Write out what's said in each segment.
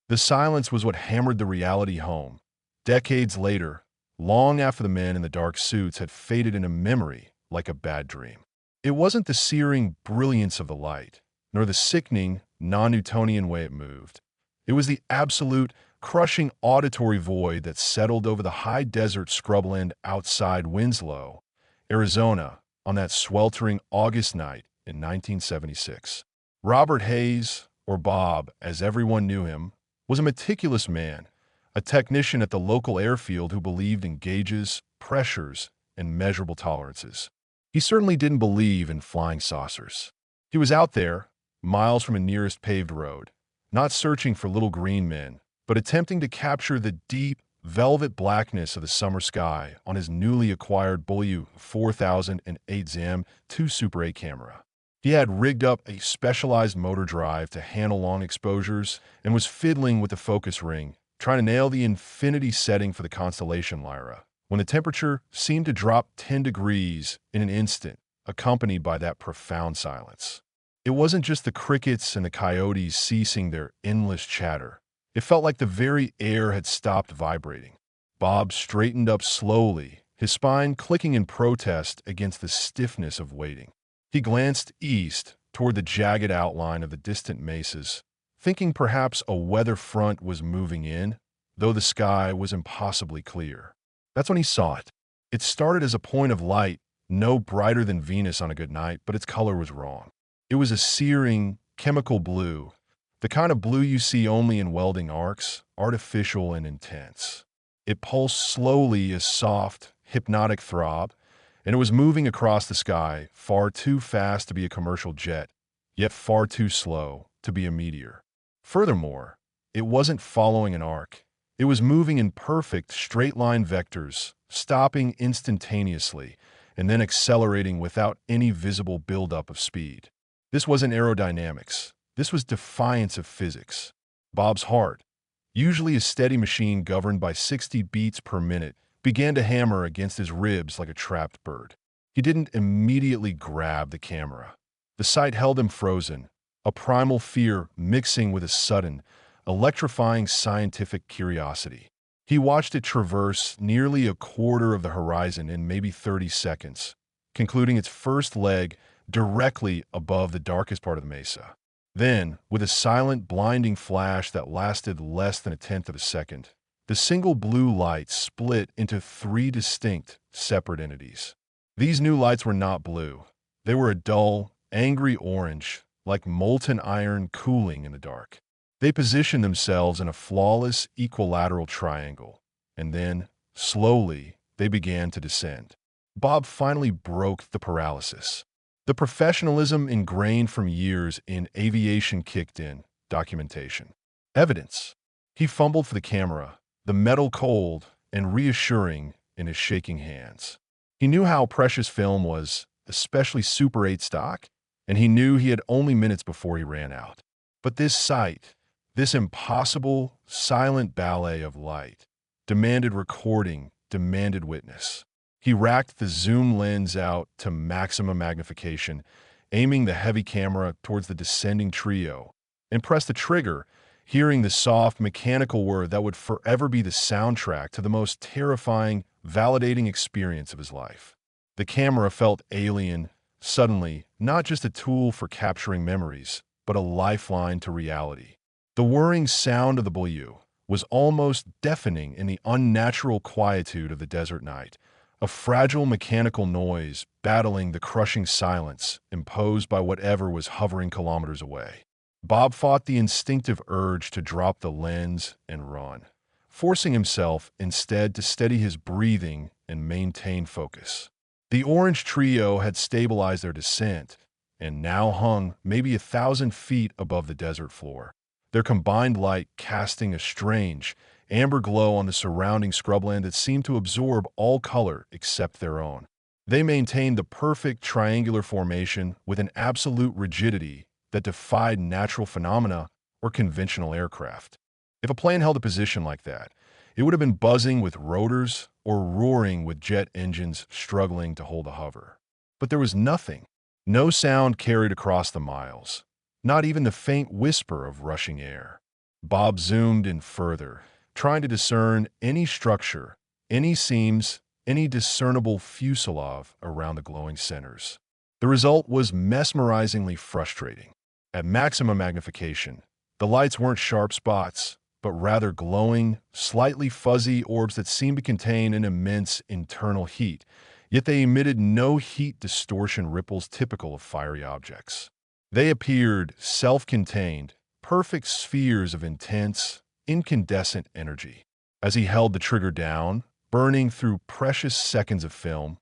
The silence was what hammered the reality home. Decades later, long after the men in the dark suits had faded into memory like a bad dream. It wasn't the searing brilliance of the light, nor the sickening, non-Newtonian way it moved. It was the absolute, crushing auditory void that settled over the high desert scrubland outside Winslow, Arizona, on that sweltering August night in 1976. Robert Hayes, or Bob, as everyone knew him, was a meticulous man, a technician at the local airfield who believed in gauges, pressures, and measurable tolerances. He certainly didn't believe in flying saucers. He was out there, miles from a nearest paved road, not searching for little green men, but attempting to capture the deep, velvet blackness of the summer sky on his newly acquired Bolliu 4008 ZM 2 Super 8 camera. He had rigged up a specialized motor drive to handle long exposures and was fiddling with the focus ring, trying to nail the infinity setting for the constellation Lyra, when the temperature seemed to drop 10 degrees in an instant, accompanied by that profound silence. It wasn't just the crickets and the coyotes ceasing their endless chatter. It felt like the very air had stopped vibrating. Bob straightened up slowly, his spine clicking in protest against the stiffness of waiting. He glanced east toward the jagged outline of the distant mesas, thinking perhaps a weather front was moving in, though the sky was impossibly clear. That's when he saw it. It started as a point of light, no brighter than Venus on a good night, but its color was wrong. It was a searing, chemical blue, the kind of blue you see only in welding arcs, artificial and intense. It pulsed slowly, a soft, hypnotic throb, and it was moving across the sky, far too fast to be a commercial jet, yet far too slow to be a meteor. Furthermore, it wasn't following an arc. It was moving in perfect, straight-line vectors, stopping instantaneously, and then accelerating without any visible buildup of speed. This wasn't aerodynamics. This was defiance of physics. Bob's heart, usually a steady machine governed by 60 beats per minute, began to hammer against his ribs like a trapped bird. He didn't immediately grab the camera. The sight held him frozen, a primal fear mixing with a sudden, electrifying scientific curiosity. He watched it traverse nearly a quarter of the horizon in maybe 30 seconds, concluding its first leg directly above the darkest part of the mesa. Then, with a silent, blinding flash that lasted less than a tenth of a second, the single blue light split into 3 distinct, separate entities. These new lights were not blue. They were a dull, angry orange, like molten iron cooling in the dark. They positioned themselves in a flawless, equilateral triangle, and then, slowly, they began to descend. Bob finally broke the paralysis. The professionalism ingrained from years in aviation kicked in. Documentation. Evidence. He fumbled for the camera, the metal cold and reassuring in his shaking hands. He knew how precious film was, especially Super 8 stock, and he knew he had only minutes before he ran out. But this sight, this impossible, silent ballet of light, demanded recording, demanded witness. He racked the zoom lens out to maximum magnification, aiming the heavy camera towards the descending trio, and pressed the trigger, hearing the soft, mechanical whir that would forever be the soundtrack to the most terrifying, validating experience of his life. The camera felt alien, suddenly, not just a tool for capturing memories, but a lifeline to reality. The whirring sound of the Bolliu was almost deafening in the unnatural quietude of the desert night, a fragile mechanical noise battling the crushing silence imposed by whatever was hovering kilometers away. Bob fought the instinctive urge to drop the lens and run, forcing himself instead to steady his breathing and maintain focus. The orange trio had stabilized their descent and now hung maybe 1,000 feet above the desert floor, their combined light casting a strange, amber glow on the surrounding scrubland that seemed to absorb all color except their own. They maintained the perfect triangular formation with an absolute rigidity that defied natural phenomena or conventional aircraft. If a plane held a position like that, it would have been buzzing with rotors or roaring with jet engines struggling to hold a hover. But there was nothing. No sound carried across the miles, not even the faint whisper of rushing air. Bob zoomed in further, trying to discern any structure, any seams, any discernible fuselage around the glowing centers. The result was mesmerizingly frustrating. At maximum magnification, the lights weren't sharp spots, but rather glowing, slightly fuzzy orbs that seemed to contain an immense internal heat, yet they emitted no heat distortion ripples typical of fiery objects. They appeared self-contained, perfect spheres of intense, incandescent energy. As he held the trigger down, burning through precious seconds of film,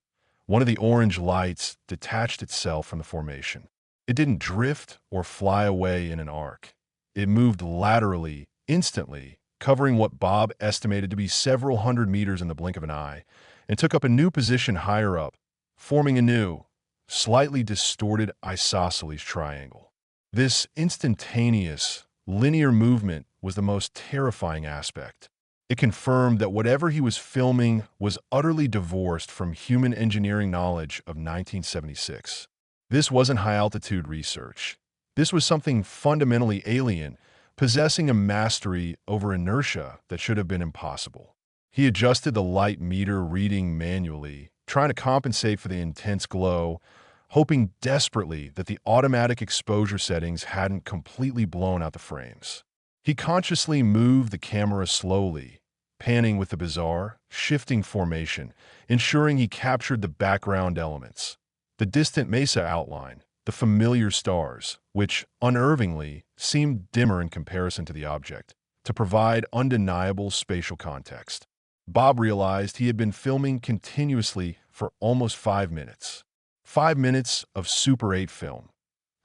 one of the orange lights detached itself from the formation. It didn't drift or fly away in an arc. It moved laterally, instantly, covering what Bob estimated to be several hundred meters in the blink of an eye, and took up a new position higher up, forming a new, slightly distorted isosceles triangle. This instantaneous, linear movement was the most terrifying aspect. It confirmed that whatever he was filming was utterly divorced from human engineering knowledge of 1976. This wasn't high-altitude research. This was something fundamentally alien, possessing a mastery over inertia that should have been impossible. He adjusted the light meter reading manually, trying to compensate for the intense glow, hoping desperately that the automatic exposure settings hadn't completely blown out the frames. He consciously moved the camera slowly, panning with the bizarre, shifting formation, ensuring he captured the background elements. The distant mesa outline, the familiar stars, which, unnervingly, seemed dimmer in comparison to the object, to provide undeniable spatial context. Bob realized he had been filming continuously for almost 5 minutes. 5 minutes of Super 8 film,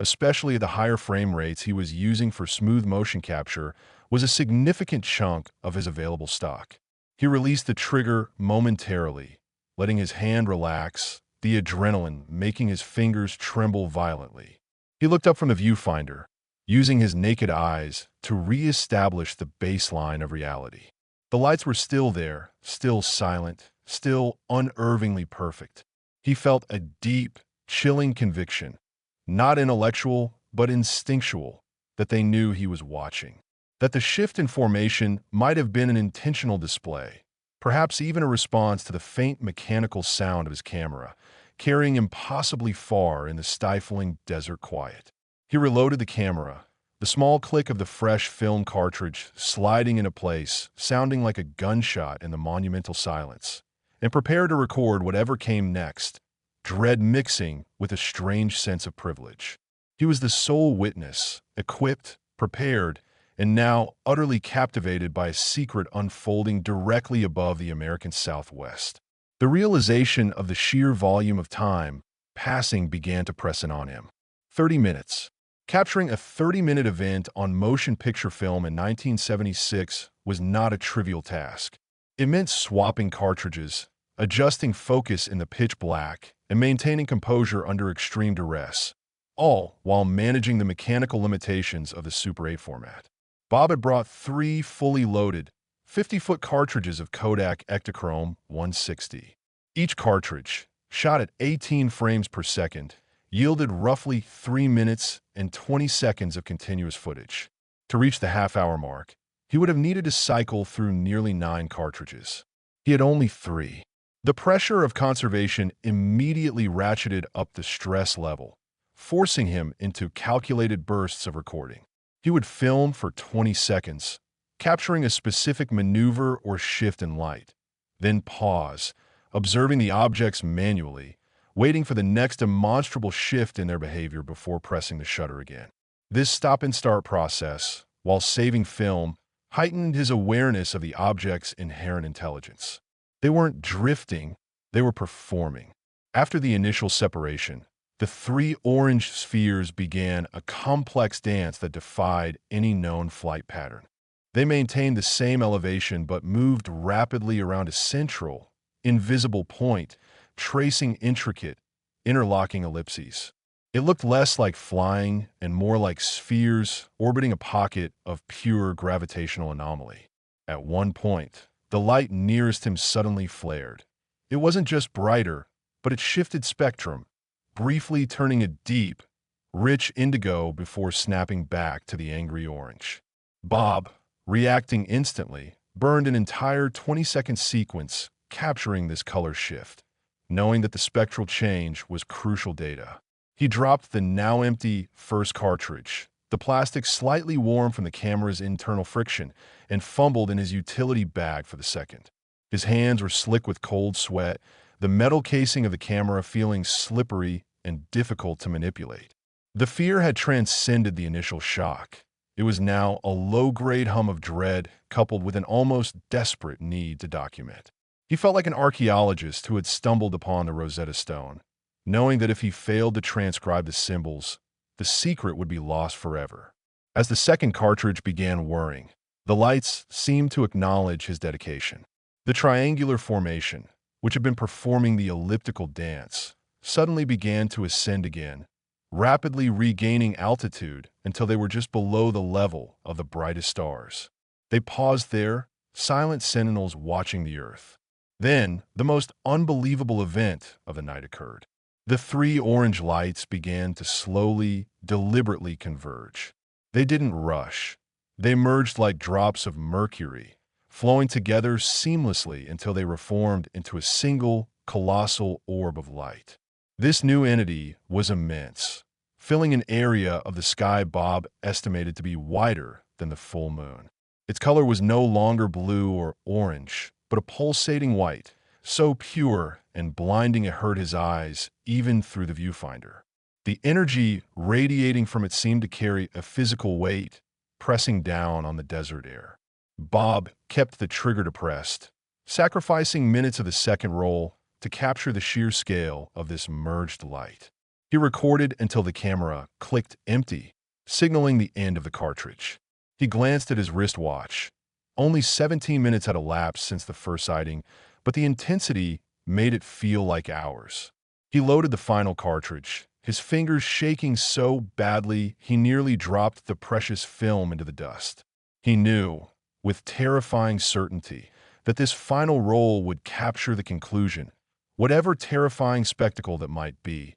especially at the higher frame rates he was using for smooth motion capture, was a significant chunk of his available stock. He released the trigger momentarily, letting his hand relax, the adrenaline making his fingers tremble violently. He looked up from the viewfinder, using his naked eyes to re-establish the baseline of reality. The lights were still there, still silent, still unnervingly perfect. He felt a deep, chilling conviction, not intellectual, but instinctual, that they knew he was watching. That the shift in formation might have been an intentional display, perhaps even a response to the faint mechanical sound of his camera, carrying impossibly far in the stifling desert quiet. He reloaded the camera, the small click of the fresh film cartridge sliding into place, sounding like a gunshot in the monumental silence, and prepared to record whatever came next, dread mixing with a strange sense of privilege. He was the sole witness, equipped, prepared, and now utterly captivated by a secret unfolding directly above the American Southwest. The realization of the sheer volume of time passing began to press in on him. 30 minutes. Capturing a 30-minute event on motion picture film in 1976 was not a trivial task. It meant swapping cartridges, adjusting focus in the pitch black, and maintaining composure under extreme duress, all while managing the mechanical limitations of the Super 8 format. Bob had brought 3 fully loaded, 50-foot cartridges of Kodak Ektachrome 160. Each cartridge, shot at 18 frames per second, yielded roughly 3 minutes and 20 seconds of continuous footage. To reach the half-hour mark, he would have needed to cycle through nearly 9 cartridges. He had only 3. The pressure of conservation immediately ratcheted up the stress level, forcing him into calculated bursts of recording. He would film for 20 seconds, capturing a specific maneuver or shift in light, then pause, observing the objects manually, waiting for the next demonstrable shift in their behavior before pressing the shutter again. This stop-and-start process, while saving film, heightened his awareness of the object's inherent intelligence. They weren't drifting, they were performing. After the initial separation, the 3 orange spheres began a complex dance that defied any known flight pattern. They maintained the same elevation but moved rapidly around a central, invisible point, tracing intricate, interlocking ellipses. It looked less like flying and more like spheres orbiting a pocket of pure gravitational anomaly. At one point, the light nearest him suddenly flared. It wasn't just brighter, but it shifted spectrum, briefly turning a deep, rich indigo before snapping back to the angry orange. Bob, reacting instantly, burned an entire 20-second sequence capturing this color shift. Knowing that the spectral change was crucial data, he dropped the now empty first cartridge, the plastic slightly warm from the camera's internal friction, and fumbled in his utility bag for the second. His hands were slick with cold sweat, the metal casing of the camera feeling slippery and difficult to manipulate. The fear had transcended the initial shock. It was now a low-grade hum of dread coupled with an almost desperate need to document. He felt like an archaeologist who had stumbled upon the Rosetta Stone, knowing that if he failed to transcribe the symbols, the secret would be lost forever. As the second cartridge began whirring, the lights seemed to acknowledge his dedication. The triangular formation, which had been performing the elliptical dance, suddenly began to ascend again, rapidly regaining altitude until they were just below the level of the brightest stars. They paused there, silent sentinels watching the Earth. Then, the most unbelievable event of the night occurred. The three orange lights began to slowly, deliberately converge. They didn't rush. They merged like drops of mercury, flowing together seamlessly until they reformed into a single, colossal orb of light. This new entity was immense, filling an area of the sky Bob estimated to be wider than the full moon. Its color was no longer blue or orange, but a pulsating white, so pure and blinding it hurt his eyes even through the viewfinder. The energy radiating from it seemed to carry a physical weight, pressing down on the desert air. Bob kept the trigger depressed, sacrificing minutes of the second roll to capture the sheer scale of this merged light. He recorded until the camera clicked empty, signaling the end of the cartridge. He glanced at his wristwatch. Only 17 minutes had elapsed since the first sighting, but the intensity made it feel like hours. He loaded the final cartridge, his fingers shaking so badly he nearly dropped the precious film into the dust. He knew, with terrifying certainty, that this final roll would capture the conclusion, whatever terrifying spectacle that might be,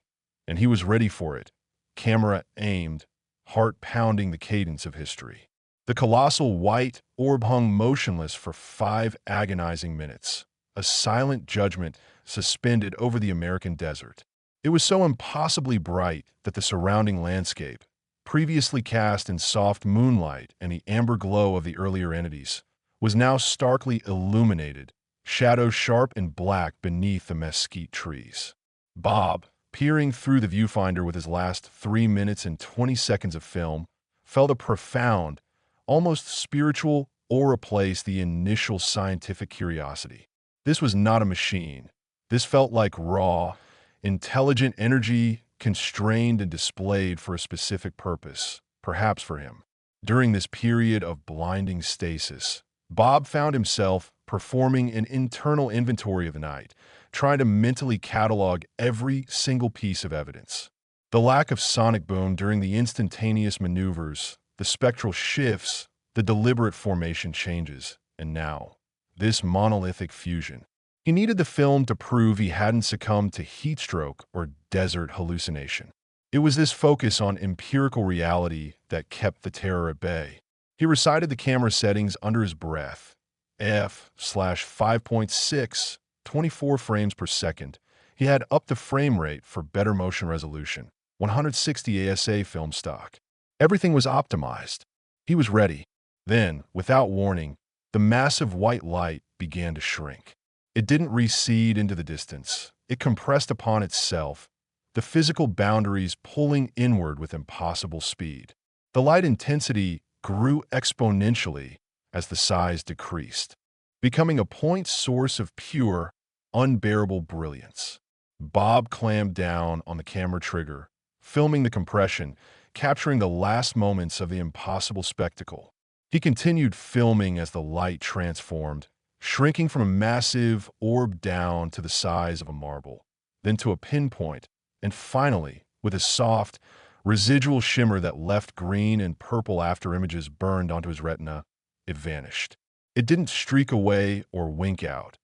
and he was ready for it, camera aimed, heart pounding the cadence of history. The colossal white orb hung motionless for 5 agonizing minutes, a silent judgment suspended over the American desert. It was so impossibly bright that the surrounding landscape, previously cast in soft moonlight and the amber glow of the earlier entities, was now starkly illuminated, shadows sharp and black beneath the mesquite trees. Bob, peering through the viewfinder with his last 3 minutes and 20 seconds of film, felt a profound, almost spiritual awe replace the initial scientific curiosity. This was not a machine. This felt like raw, intelligent energy constrained and displayed for a specific purpose, perhaps for him. During this period of blinding stasis, Bob found himself performing an internal inventory of the night, trying to mentally catalog every single piece of evidence. The lack of sonic boom during the instantaneous maneuvers, the spectral shifts, the deliberate formation changes, and now, this monolithic fusion. He needed the film to prove he hadn't succumbed to heat stroke or desert hallucination. It was this focus on empirical reality that kept the terror at bay. He recited the camera settings under his breath. f/5.6, 24 frames per second. He had upped the frame rate for better motion resolution, 160 ASA film stock. Everything was optimized. He was ready. Then, without warning, the massive white light began to shrink. It didn't recede into the distance. It compressed upon itself, the physical boundaries pulling inward with impossible speed. The light intensity grew exponentially as the size decreased, becoming a point source of pure, unbearable brilliance. Bob clammed down on the camera trigger, filming the compression, capturing the last moments of the impossible spectacle. He continued filming as the light transformed, shrinking from a massive orb down to the size of a marble, then to a pinpoint, and finally, with a soft, residual shimmer that left green and purple afterimages burned onto his retina, it vanished. It didn't streak away or wink out.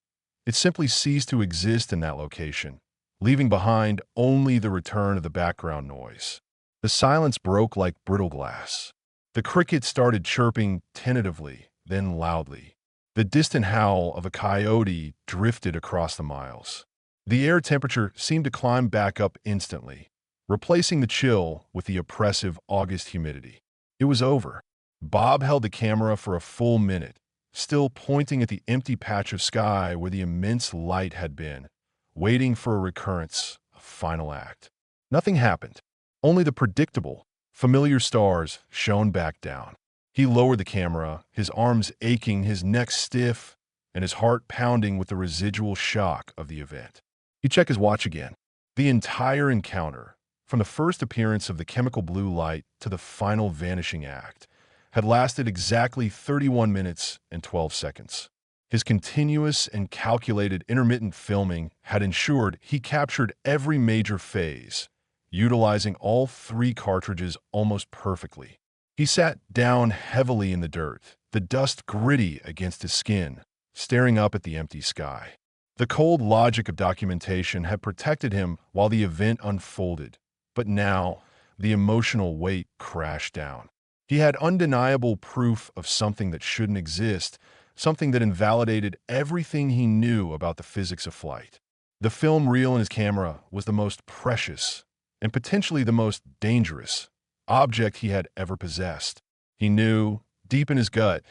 It simply ceased to exist in that location, leaving behind only the return of the background noise. The silence broke like brittle glass. The crickets started chirping tentatively, then loudly. The distant howl of a coyote drifted across the miles. The air temperature seemed to climb back up instantly, replacing the chill with the oppressive August humidity. It was over. Bob held the camera for a full minute, still pointing at the empty patch of sky where the immense light had been, waiting for a recurrence, a final act. Nothing happened. Only the predictable, familiar stars shone back down. He lowered the camera, his arms aching, his neck stiff, and his heart pounding with the residual shock of the event. He checked his watch again. The entire encounter, from the first appearance of the chemical blue light to the final vanishing act, had lasted exactly 31 minutes and 12 seconds. His continuous and calculated intermittent filming had ensured he captured every major phase, utilizing all 3 cartridges almost perfectly. He sat down heavily in the dirt, the dust gritty against his skin, staring up at the empty sky. The cold logic of documentation had protected him while the event unfolded, but now the emotional weight crashed down. He had undeniable proof of something that shouldn't exist, something that invalidated everything he knew about the physics of flight. The film reel in his camera was the most precious and potentially the most dangerous object he had ever possessed. He knew, deep in his gut,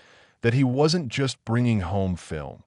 that he wasn't just bringing home film.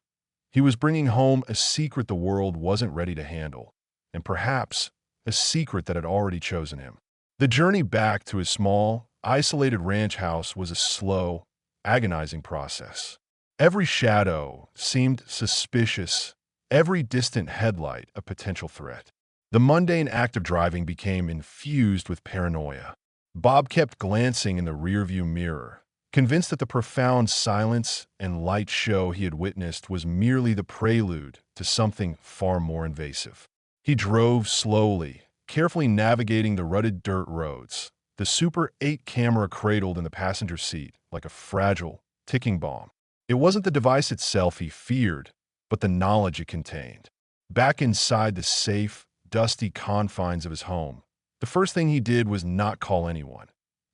He was bringing home a secret the world wasn't ready to handle, and perhaps a secret that had already chosen him. The journey back to his small, isolated ranch house was a slow, agonizing process. Every shadow seemed suspicious, every distant headlight a potential threat. The mundane act of driving became infused with paranoia. Bob kept glancing in the rearview mirror, convinced that the profound silence and light show he had witnessed was merely the prelude to something far more invasive. He drove slowly, carefully navigating the rutted dirt roads, the Super 8 camera cradled in the passenger seat like a fragile, ticking bomb. It wasn't the device itself he feared, but the knowledge it contained. Back inside the safe, dusty confines of his home, the first thing he did was not call anyone.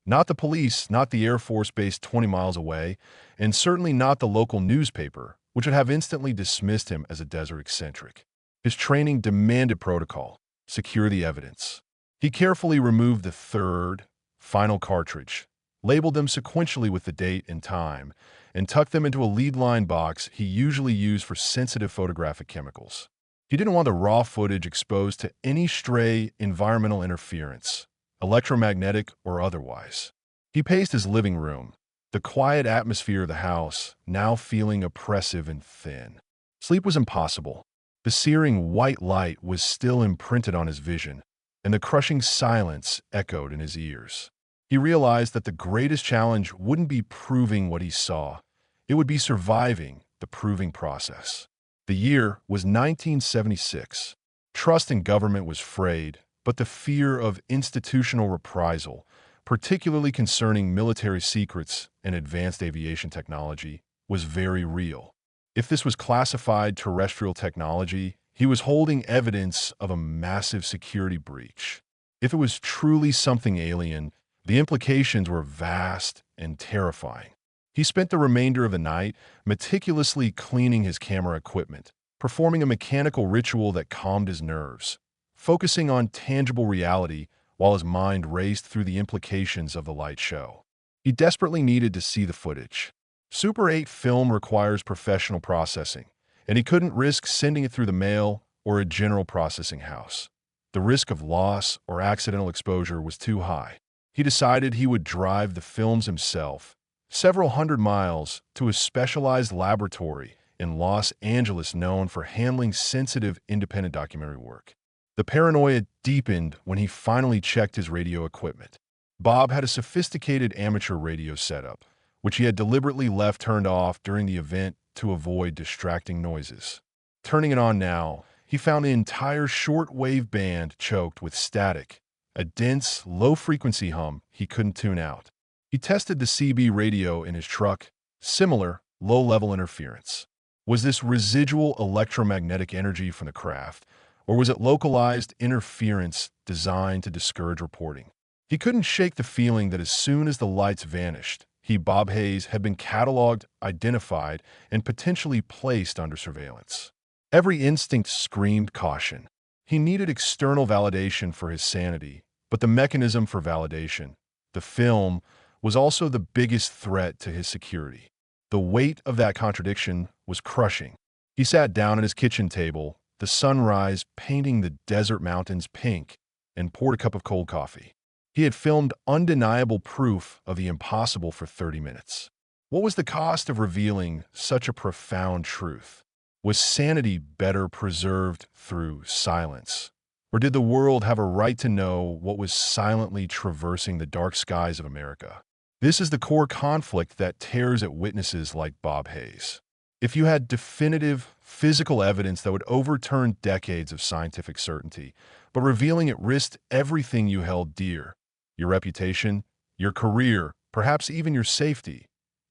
Not the police, not the Air Force Base 20 miles away, and certainly not the local newspaper, which would have instantly dismissed him as a desert eccentric. His training demanded protocol, secure the evidence. He carefully removed the third, final cartridge, labeled them sequentially with the date and time, and tucked them into a lead-line box he usually used for sensitive photographic chemicals. He didn't want the raw footage exposed to any stray environmental interference, electromagnetic or otherwise. He paced his living room, the quiet atmosphere of the house now feeling oppressive and thin. Sleep was impossible. The searing white light was still imprinted on his vision, and the crushing silence echoed in his ears. He realized that the greatest challenge wouldn't be proving what he saw. It would be surviving the proving process. The year was 1976. Trust in government was frayed, but the fear of institutional reprisal, particularly concerning military secrets and advanced aviation technology, was very real. If this was classified terrestrial technology, he was holding evidence of a massive security breach. If it was truly something alien, the implications were vast and terrifying. He spent the remainder of the night meticulously cleaning his camera equipment, performing a mechanical ritual that calmed his nerves, focusing on tangible reality while his mind raced through the implications of the light show. He desperately needed to see the footage. Super 8 film requires professional processing, and he couldn't risk sending it through the mail or a general processing house. The risk of loss or accidental exposure was too high. He decided he would drive the films himself, several hundred miles, to a specialized laboratory in Los Angeles known for handling sensitive independent documentary work. The paranoia deepened when he finally checked his radio equipment. Bob had a sophisticated amateur radio setup, which he had deliberately left turned off during the event to avoid distracting noises. Turning it on now, he found the entire short-wave band choked with static, a dense, low-frequency hum he couldn't tune out. He tested the CB radio in his truck, similar, low-level interference. Was this residual electromagnetic energy from the craft, or was it localized interference designed to discourage reporting? He couldn't shake the feeling that as soon as the lights vanished, Bob Hayes, had been cataloged, identified, and potentially placed under surveillance. Every instinct screamed caution. He needed external validation for his sanity, but the mechanism for validation, the film, was also the biggest threat to his security. The weight of that contradiction was crushing. He sat down at his kitchen table, the sunrise painting the desert mountains pink, and poured a cup of cold coffee. He had filmed undeniable proof of the impossible for 30 minutes. What was the cost of revealing such a profound truth? Was sanity better preserved through silence? Or did the world have a right to know what was silently traversing the dark skies of America? This is the core conflict that tears at witnesses like Bob Hayes. If you had definitive, physical evidence that would overturn decades of scientific certainty, but revealing it risked everything you held dear, your reputation, your career, perhaps even your safety,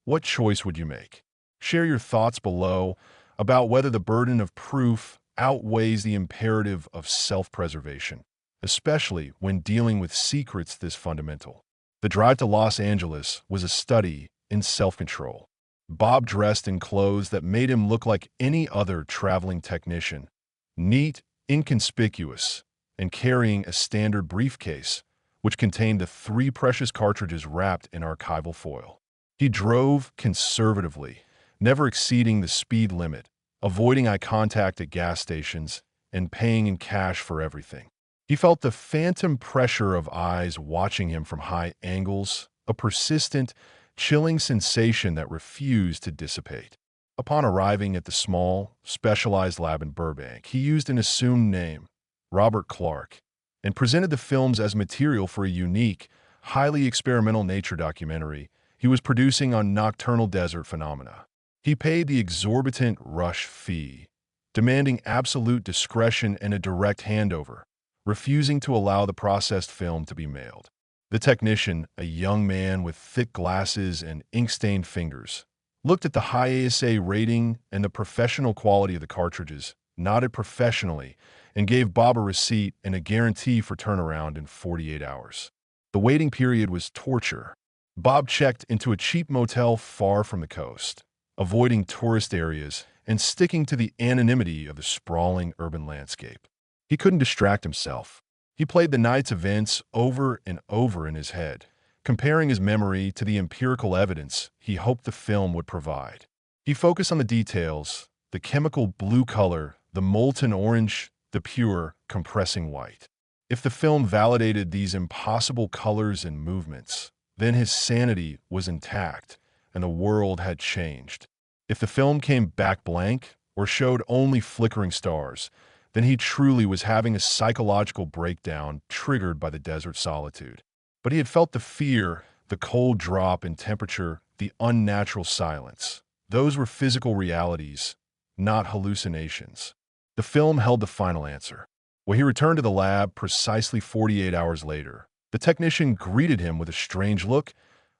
what choice would you make? Share your thoughts below about whether the burden of proof outweighs the imperative of self-preservation, especially when dealing with secrets this fundamental. The drive to Los Angeles was a study in self-control. Bob dressed in clothes that made him look like any other traveling technician, neat, inconspicuous, and carrying a standard briefcase, which contained the 3 precious cartridges wrapped in archival foil. He drove conservatively, never exceeding the speed limit, avoiding eye contact at gas stations, and paying in cash for everything. He felt the phantom pressure of eyes watching him from high angles, a persistent, chilling sensation that refused to dissipate. Upon arriving at the small, specialized lab in Burbank, he used an assumed name, Robert Clark, and presented the films as material for a unique, highly experimental nature documentary he was producing on nocturnal desert phenomena. He paid the exorbitant rush fee, demanding absolute discretion and a direct handover, refusing to allow the processed film to be mailed. The technician, a young man with thick glasses and ink-stained fingers, looked at the high ASA rating and the professional quality of the cartridges, nodded professionally, and gave Bob a receipt and a guarantee for turnaround in 48 hours. The waiting period was torture. Bob checked into a cheap motel far from the coast, avoiding tourist areas and sticking to the anonymity of the sprawling urban landscape. He couldn't distract himself. He played the night's events over and over in his head, comparing his memory to the empirical evidence he hoped the film would provide. He focused on the details, the chemical blue color, the molten orange, the pure, compressing white. If the film validated these impossible colors and movements, then his sanity was intact and the world had changed. If the film came back blank or showed only flickering stars, then he truly was having a psychological breakdown triggered by the desert solitude. But he had felt the fear, the cold drop in temperature, the unnatural silence. Those were physical realities, not hallucinations. The film held the final answer. When he returned to the lab precisely 48 hours later, the technician greeted him with a strange look,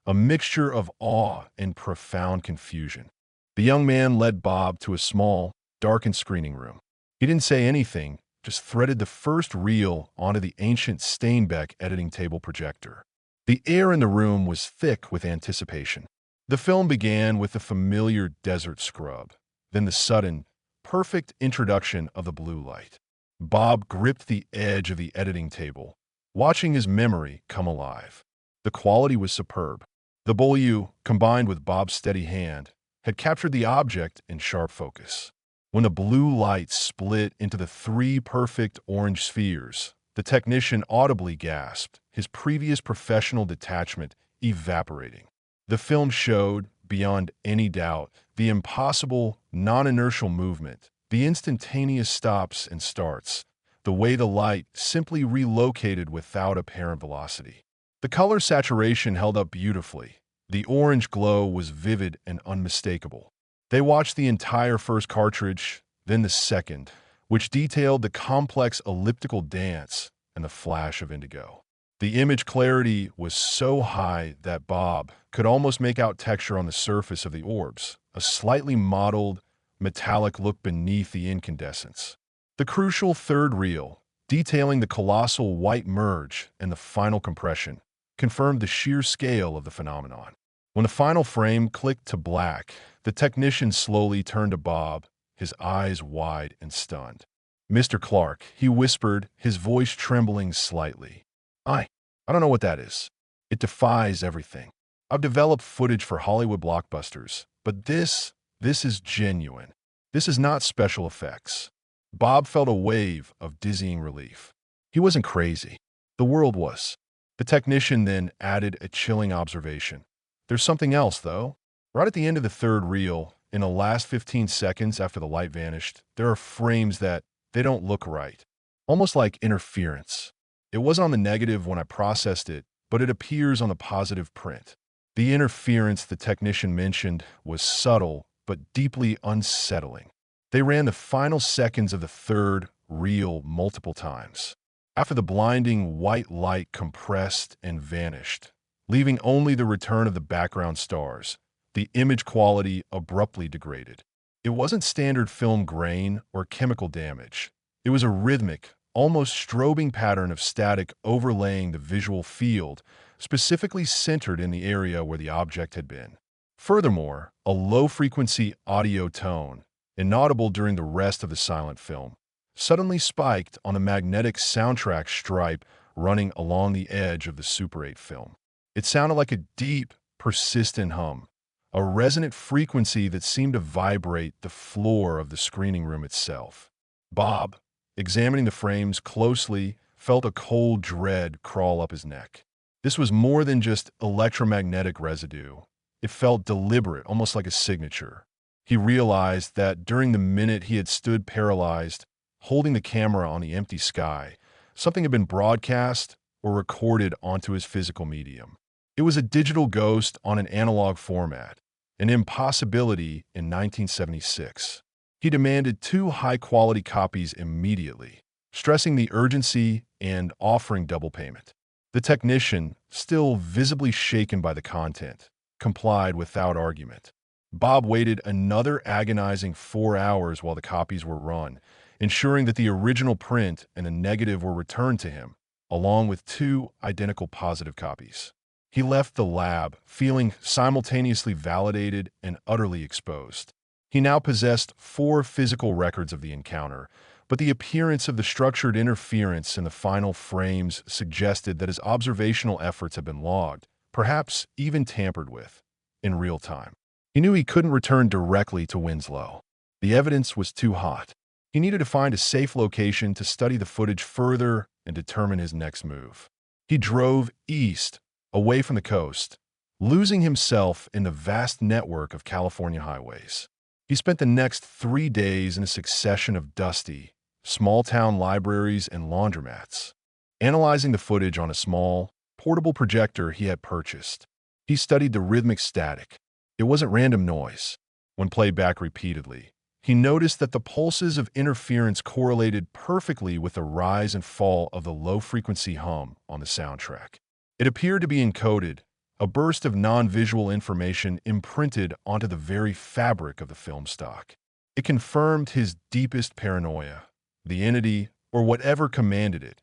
a mixture of awe and profound confusion. The young man led Bob to a small, darkened screening room. He didn't say anything, just threaded the first reel onto the ancient Steinbeck editing table projector. The air in the room was thick with anticipation. The film began with the familiar desert scrub, then the sudden, perfect introduction of the blue light. Bob gripped the edge of the editing table, watching his memory come alive. The quality was superb. The Beaulieu, combined with Bob's steady hand, had captured the object in sharp focus. When the blue light split into the 3 perfect orange spheres, the technician audibly gasped, his previous professional detachment evaporating. The film showed, beyond any doubt, the impossible, non-inertial movement, the instantaneous stops and starts, the way the light simply relocated without apparent velocity. The color saturation held up beautifully. The orange glow was vivid and unmistakable. They watched the entire first cartridge, then the second, which detailed the complex elliptical dance and the flash of indigo. The image clarity was so high that Bob could almost make out texture on the surface of the orbs, a slightly mottled, metallic look beneath the incandescence. The crucial third reel, detailing the colossal white merge and the final compression, confirmed the sheer scale of the phenomenon. When the final frame clicked to black, the technician slowly turned to Bob, his eyes wide and stunned. "Mr. Clark," he whispered, his voice trembling slightly. I don't know what that is. It defies everything. I've developed footage for Hollywood blockbusters, but this is genuine. This is not special effects." Bob felt a wave of dizzying relief. He wasn't crazy. The world was. The technician then added a chilling observation. "There's something else, though. Right at the end of the third reel, in the last 15 seconds after the light vanished, there are frames that they don't look right. Almost like interference. It was on the negative when I processed it, but it appears on the positive print." The interference the technician mentioned was subtle but deeply unsettling. They ran the final seconds of the third reel multiple times. After the blinding white light compressed and vanished, leaving only the return of the background stars, the image quality abruptly degraded. It wasn't standard film grain or chemical damage. It was a rhythmic, almost strobing pattern of static overlaying the visual field, specifically centered in the area where the object had been. Furthermore, a low-frequency audio tone, inaudible during the rest of the silent film, suddenly spiked on the magnetic soundtrack stripe running along the edge of the Super 8 film. It sounded like a deep, persistent hum, a resonant frequency that seemed to vibrate the floor of the screening room itself. Bob, examining the frames closely, felt a cold dread crawl up his neck. This was more than just electromagnetic residue. It felt deliberate, almost like a signature. He realized that during the minute he had stood paralyzed, holding the camera on the empty sky, something had been broadcast or recorded onto his physical medium. It was a digital ghost on an analog format, an impossibility in 1976. He demanded 2 high-quality copies immediately, stressing the urgency and offering double payment. The technician, still visibly shaken by the content, complied without argument. Bob waited another agonizing 4 hours while the copies were run, ensuring that the original print and a negative were returned to him, along with 2 identical positive copies. He left the lab, feeling simultaneously validated and utterly exposed. He now possessed 4 physical records of the encounter, but the appearance of the structured interference in the final frames suggested that his observational efforts had been logged, perhaps even tampered with, in real time. He knew he couldn't return directly to Winslow. The evidence was too hot. He needed to find a safe location to study the footage further and determine his next move. He drove east, away from the coast, losing himself in the vast network of California highways. He spent the next 3 days in a succession of dusty, small-town libraries and laundromats, analyzing the footage on a small, portable projector he had purchased. He studied the rhythmic static. It wasn't random noise. When played back repeatedly, he noticed that the pulses of interference correlated perfectly with the rise and fall of the low-frequency hum on the soundtrack. It appeared to be encoded, a burst of non-visual information imprinted onto the very fabric of the film stock. It confirmed his deepest paranoia. The entity, or whatever commanded it,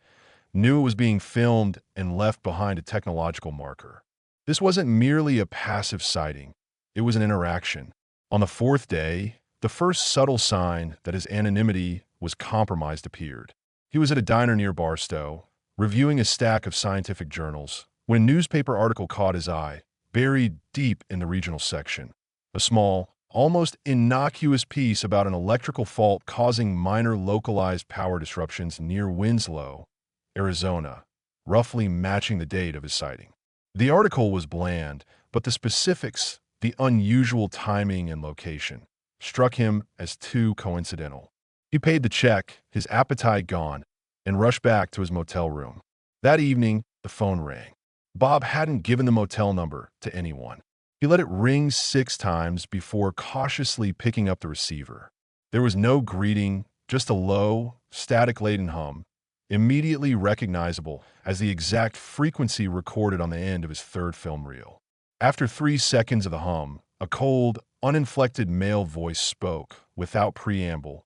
knew it was being filmed and left behind a technological marker. This wasn't merely a passive sighting. It was an interaction. On the 4th day, the first subtle sign that his anonymity was compromised appeared. He was at a diner near Barstow, reviewing a stack of scientific journals, when a newspaper article caught his eye, buried deep in the regional section. A small, almost innocuous piece about an electrical fault causing minor localized power disruptions near Winslow, Arizona, roughly matching the date of his sighting. The article was bland, but the specifics, the unusual timing and location, struck him as too coincidental. He paid the check, his appetite gone, and rushed back to his motel room. That evening, the phone rang. Bob hadn't given the motel number to anyone. He let it ring 6 times before cautiously picking up the receiver. There was no greeting, just a low, static-laden hum, immediately recognizable as the exact frequency recorded on the end of his 3rd film reel. After 3 seconds of the hum, a cold, uninflected male voice spoke, without preamble.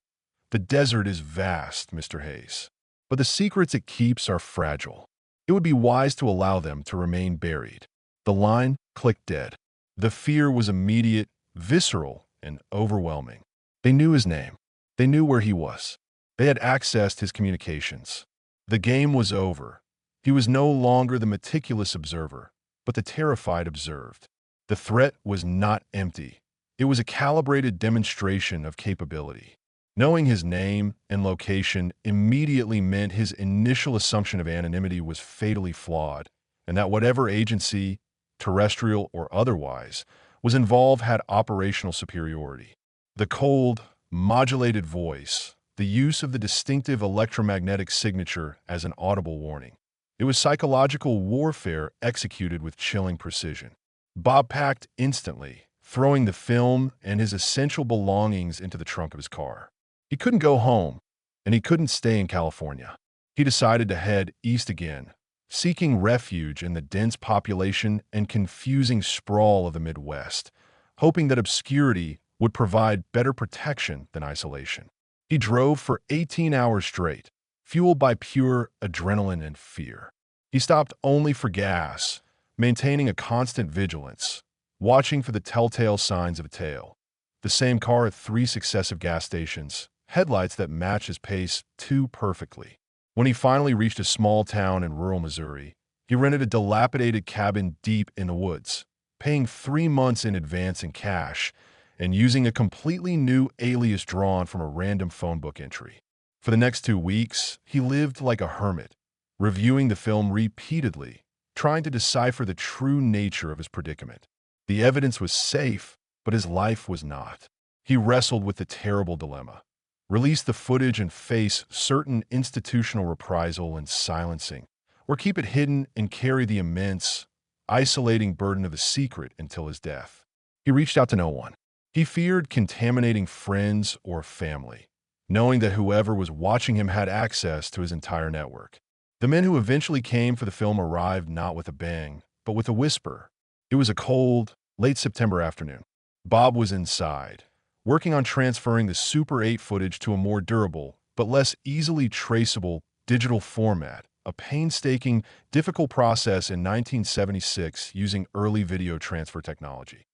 "The desert is vast, Mr. Hayes, but the secrets it keeps are fragile. It would be wise to allow them to remain buried." The line clicked dead. The fear was immediate, visceral, and overwhelming. They knew his name. They knew where he was. They had accessed his communications. The game was over. He was no longer the meticulous observer, but the terrified observed. The threat was not empty. It was a calibrated demonstration of capability. Knowing his name and location immediately meant his initial assumption of anonymity was fatally flawed, and that whatever agency, terrestrial or otherwise, was involved had operational superiority. The cold, modulated voice, the use of the distinctive electromagnetic signature as an audible warning. It was psychological warfare executed with chilling precision. Bob packed instantly, throwing the film and his essential belongings into the trunk of his car. He couldn't go home, and he couldn't stay in California. He decided to head east again, seeking refuge in the dense population and confusing sprawl of the Midwest, hoping that obscurity would provide better protection than isolation. He drove for 18 hours straight, fueled by pure adrenaline and fear. He stopped only for gas, maintaining a constant vigilance, watching for the telltale signs of a tail. The same car at 3 successive gas stations, headlights that matched his pace too perfectly. When he finally reached a small town in rural Missouri, he rented a dilapidated cabin deep in the woods, paying 3 months in advance in cash and using a completely new alias drawn from a random phone book entry. For the next 2 weeks, he lived like a hermit, reviewing the film repeatedly, trying to decipher the true nature of his predicament. The evidence was safe, but his life was not. He wrestled with the terrible dilemma: release the footage and face certain institutional reprisal and silencing, or keep it hidden and carry the immense, isolating burden of the secret until his death. He reached out to no one. He feared contaminating friends or family, knowing that whoever was watching him had access to his entire network. The men who eventually came for the film arrived not with a bang, but with a whisper. It was a cold, late September afternoon. Bob was inside, working on transferring the Super 8 footage to a more durable, but less easily traceable digital format, a painstaking, difficult process in 1976 using early video transfer technology.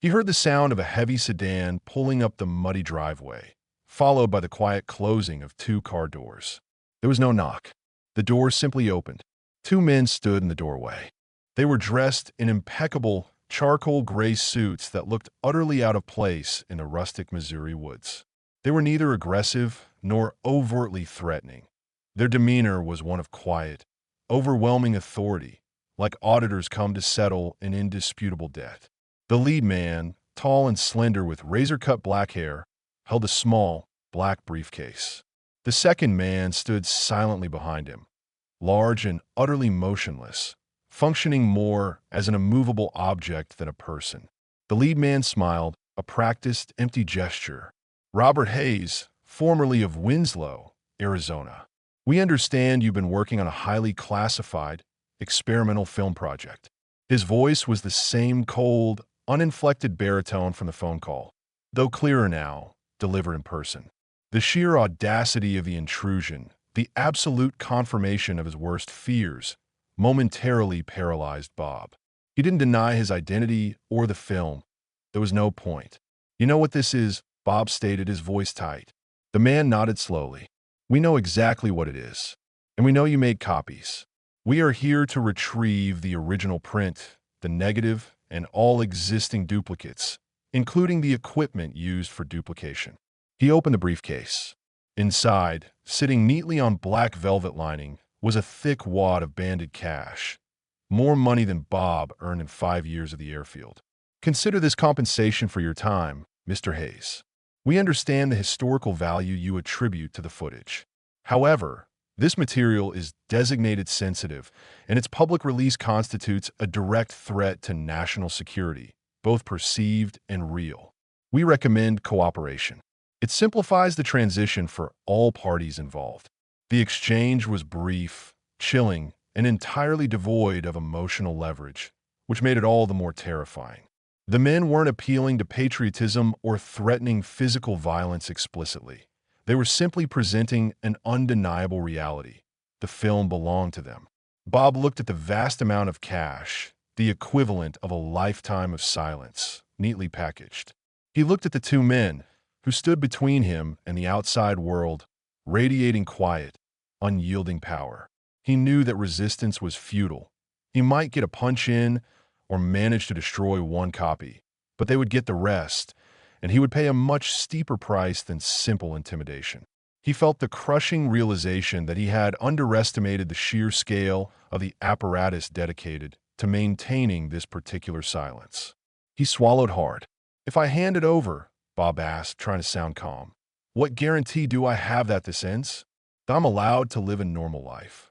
He heard the sound of a heavy sedan pulling up the muddy driveway, followed by the quiet closing of 2 car doors. There was no knock. The doors simply opened. 2 men stood in the doorway. They were dressed in impeccable, charcoal gray suits that looked utterly out of place in the rustic Missouri woods. They were neither aggressive nor overtly threatening. Their demeanor was one of quiet, overwhelming authority, like auditors come to settle an indisputable debt. The lead man, tall and slender with razor-cut black hair, held a small, black briefcase. The second man stood silently behind him, large and utterly motionless, functioning more as an immovable object than a person. The lead man smiled, a practiced, empty gesture. "Robert Hayes, formerly of Winslow, Arizona. We understand you've been working on a highly classified, experimental film project." His voice was the same cold, uninflected baritone from the phone call, though clearer now, delivered in person. The sheer audacity of the intrusion, the absolute confirmation of his worst fears, momentarily paralyzed Bob. He didn't deny his identity or the film. There was no point. "You know what this is?" Bob stated, his voice tight. The man nodded slowly. "We know exactly what it is, and we know you made copies. We are here to retrieve the original print, the negative, and all existing duplicates, including the equipment used for duplication." He opened the briefcase. Inside, sitting neatly on black velvet lining, was a thick wad of banded cash, more money than Bob earned in 5 years of the Airfield. "Consider this compensation for your time, Mr. Hayes. We understand the historical value you attribute to the footage. However, this material is designated sensitive, and its public release constitutes a direct threat to national security, both perceived and real. We recommend cooperation. It simplifies the transition for all parties involved." The exchange was brief, chilling, and entirely devoid of emotional leverage, which made it all the more terrifying. The men weren't appealing to patriotism or threatening physical violence explicitly. They were simply presenting an undeniable reality. The film belonged to them. Bob looked at the vast amount of cash, the equivalent of a lifetime of silence, neatly packaged. He looked at the two men, who stood between him and the outside world, radiating quiet, unyielding power. He knew that resistance was futile. He might get a punch in or manage to destroy one copy, but they would get the rest, and he would pay a much steeper price than simple intimidation. He felt the crushing realization that he had underestimated the sheer scale of the apparatus dedicated to maintaining this particular silence. He swallowed hard. "If I hand it over," Bob asked, trying to sound calm, "what guarantee do I have that this ends? That I'm allowed to live a normal life?"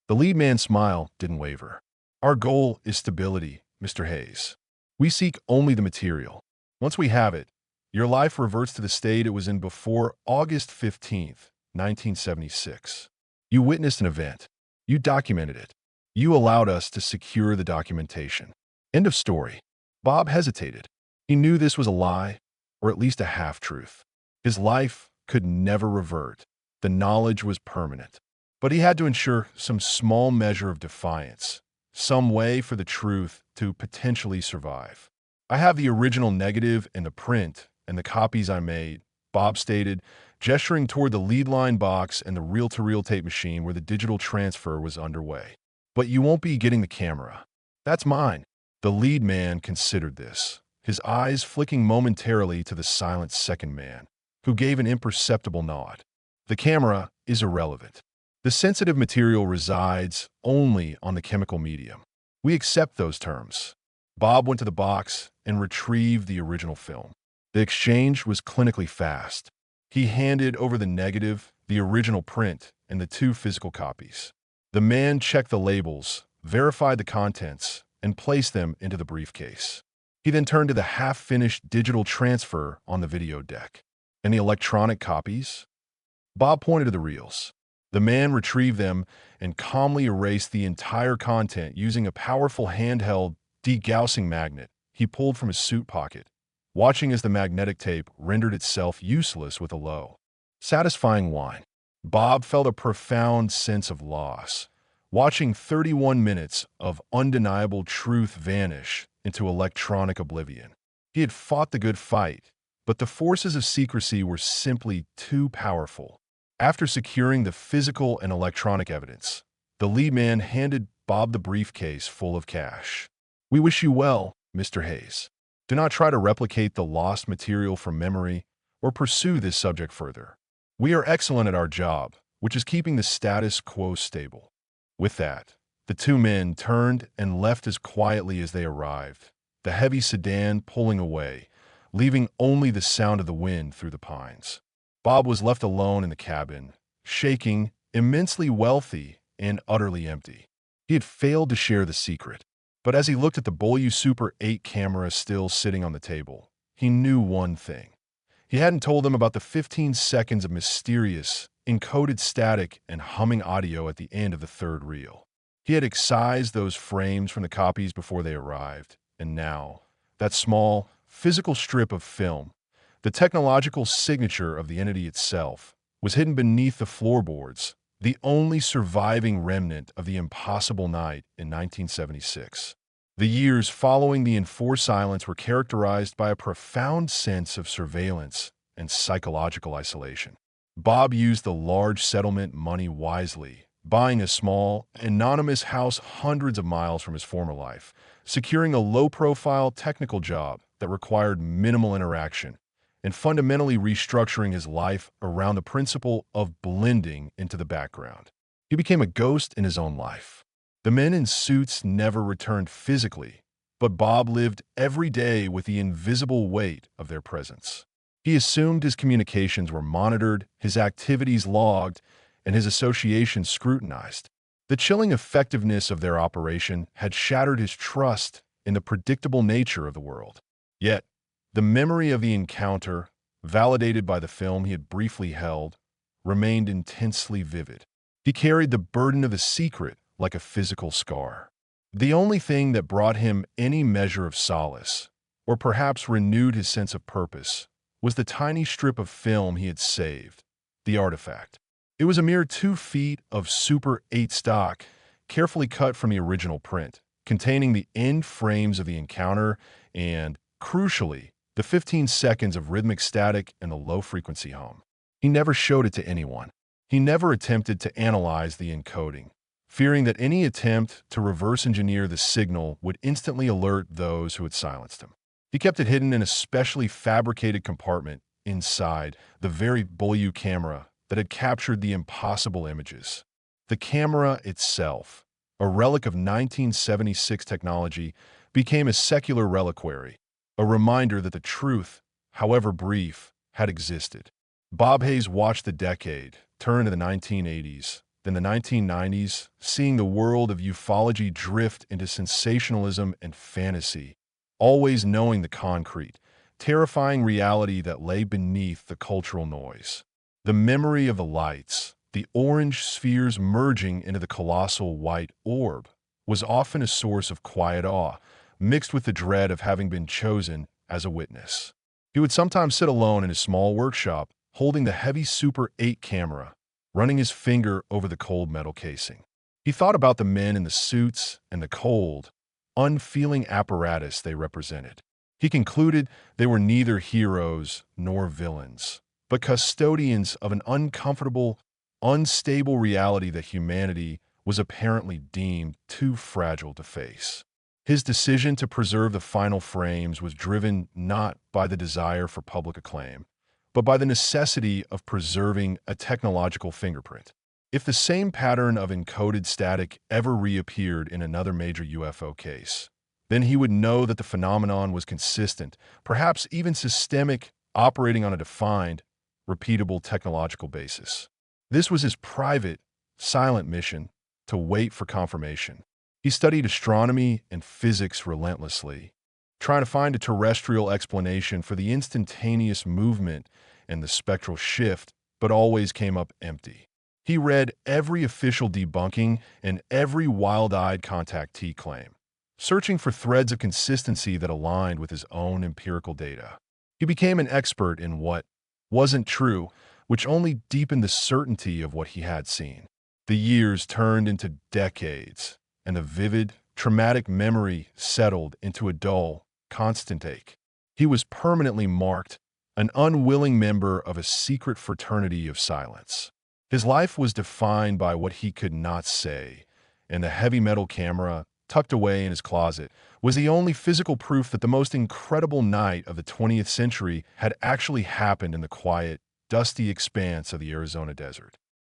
The lead man's smile didn't waver. "Our goal is stability, Mr. Hayes. We seek only the material. Once we have it, your life reverts to the state it was in before August 15th, 1976. You witnessed an event. You documented it. You allowed us to secure the documentation. End of story." Bob hesitated. He knew this was a lie, or at least a half-truth. His life could never revert. The knowledge was permanent. But he had to ensure some small measure of defiance, some way for the truth to potentially survive. "I have the original negative and the print and the copies I made," Bob stated, gesturing toward the lead line box and the reel-to-reel tape machine where the digital transfer was underway. "But you won't be getting the camera. That's mine." The lead man considered this, his eyes flicking momentarily to the silent second man, who gave an imperceptible nod. "The camera is irrelevant. The sensitive material resides only on the chemical medium. We accept those terms." Bob went to the box and retrieved the original film. The exchange was clinically fast. He handed over the negative, the original print, and the two physical copies. The man checked the labels, verified the contents, and placed them into the briefcase. He then turned to the half-finished digital transfer on the video deck. "And the electronic copies?" Bob pointed to the reels. The man retrieved them and calmly erased the entire content using a powerful handheld degaussing magnet he pulled from his suit pocket, watching as the magnetic tape rendered itself useless with a low, satisfying whine. Bob felt a profound sense of loss, watching 31 minutes of undeniable truth vanish into electronic oblivion. He had fought the good fight, but the forces of secrecy were simply too powerful. After securing the physical and electronic evidence, the lead man handed Bob the briefcase full of cash. "We wish you well, Mr. Hayes. Do not try to replicate the lost material from memory or pursue this subject further. We are excellent at our job, which is keeping the status quo stable." With that, the two men turned and left as quietly as they arrived, the heavy sedan pulling away, leaving only the sound of the wind through the pines. Bob was left alone in the cabin, shaking, immensely wealthy, and utterly empty. He had failed to share the secret, but as he looked at the Bolyu Super 8 camera still sitting on the table, he knew one thing. He hadn't told them about the 15 seconds of mysterious, encoded static and humming audio at the end of the third reel. He had excised those frames from the copies before they arrived, and now, that small, physical strip of film, the technological signature of the entity itself, was hidden beneath the floorboards, the only surviving remnant of the impossible night in 1976. The years following the enforced silence were characterized by a profound sense of surveillance and psychological isolation. Bob used the large settlement money wisely, buying a small, anonymous house hundreds of miles from his former life, securing a low-profile technical job that required minimal interaction, and fundamentally restructuring his life around the principle of blending into the background. He became a ghost in his own life. The men in suits never returned physically, but Bob lived every day with the invisible weight of their presence. He assumed his communications were monitored, his activities logged, and his associations scrutinized. The chilling effectiveness of their operation had shattered his trust in the predictable nature of the world. Yet, the memory of the encounter, validated by the film he had briefly held, remained intensely vivid. He carried the burden of the secret like a physical scar. The only thing that brought him any measure of solace, or perhaps renewed his sense of purpose, was the tiny strip of film he had saved, the artifact. It was a mere 2 feet of Super 8 stock, carefully cut from the original print, containing the end frames of the encounter and, crucially, the 15 seconds of rhythmic static and the low-frequency hum. He never showed it to anyone. He never attempted to analyze the encoding, fearing that any attempt to reverse engineer the signal would instantly alert those who had silenced him. He kept it hidden in a specially fabricated compartment inside the very Beaulieu camera that had captured the impossible images. The camera itself, a relic of 1976 technology, became a secular reliquary, a reminder that the truth, however brief, had existed. Bob Hayes watched the decade turn to the 1980s, then the 1990s, seeing the world of ufology drift into sensationalism and fantasy, always knowing the concrete, terrifying reality that lay beneath the cultural noise. The memory of the lights, the orange spheres merging into the colossal white orb, was often a source of quiet awe, mixed with the dread of having been chosen as a witness. He would sometimes sit alone in his small workshop, holding the heavy Super 8 camera, running his finger over the cold metal casing. He thought about the men in the suits and the cold, unfeeling apparatus they represented. He concluded they were neither heroes nor villains, but custodians of an uncomfortable, unstable reality that humanity was apparently deemed too fragile to face. His decision to preserve the final frames was driven not by the desire for public acclaim, but by the necessity of preserving a technological fingerprint. If the same pattern of encoded static ever reappeared in another major UFO case, then he would know that the phenomenon was consistent, perhaps even systemic, operating on a defined, repeatable technological basis. This was his private, silent mission to wait for confirmation. He studied astronomy and physics relentlessly, trying to find a terrestrial explanation for the instantaneous movement and the spectral shift, but always came up empty. He read every official debunking and every wild-eyed contactee claim, searching for threads of consistency that aligned with his own empirical data. He became an expert in what wasn't true, which only deepened the certainty of what he had seen. The years turned into decades, and the vivid, traumatic memory settled into a dull, constant ache. He was permanently marked, an unwilling member of a secret fraternity of silence. His life was defined by what he could not say, and the heavy metal camera, tucked away in his closet, was the only physical proof that the most incredible night of the 20th century had actually happened in the quiet, dusty expanse of the Arizona desert.